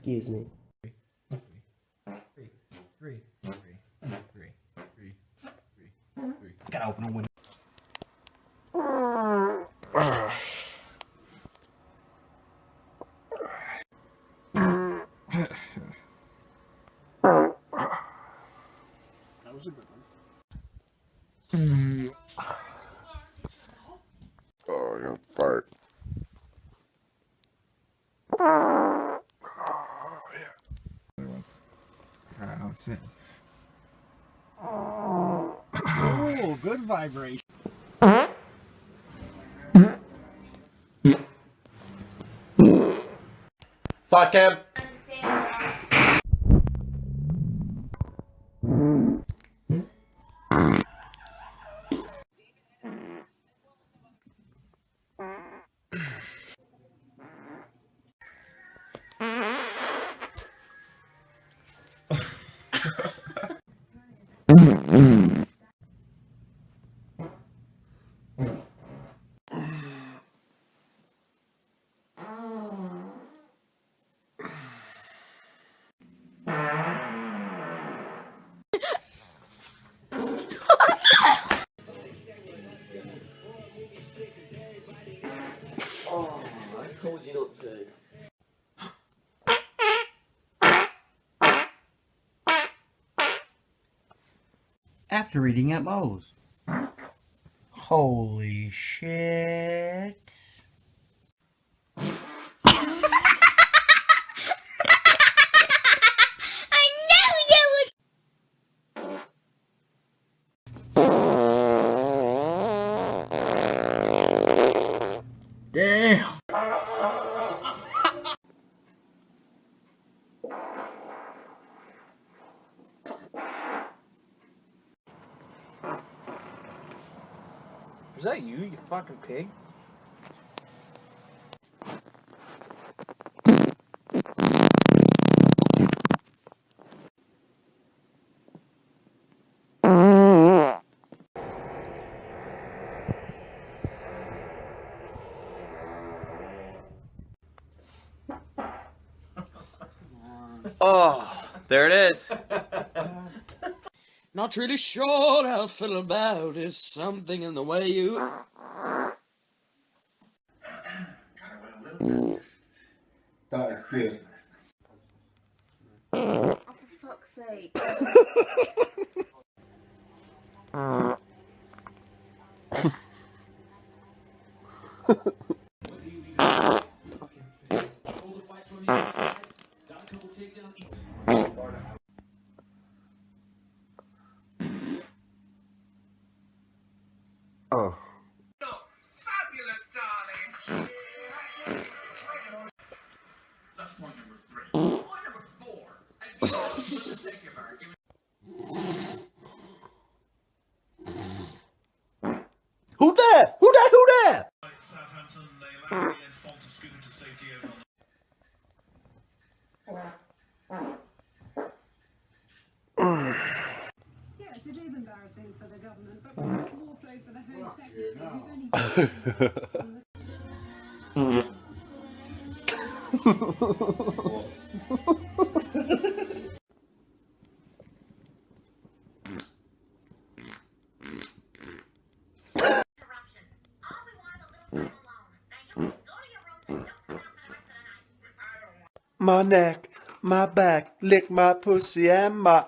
Excuse me. Three. Gotta open a window. That was a good one. Oh, you're fart. That's it. Oh, good vibration. Fuck him. Oh, I told you not to. After eating at Moe's. Holy shit. Damn. Was that you fucking pig? Oh, there it is. Not really sure how I feel about it. Something in the way you. That is good. Oh, for fuck's sake. Oh. Fabulous, darling. That's point number 3. Point number 4. And for the sake of argument. Who that? Who that? Who that? Southampton, they allow the Infant to scoot into safety over on Yes, it is embarrassing for the government, but more so for the Home Secretary, who's only My neck, my back, lick my pussy and my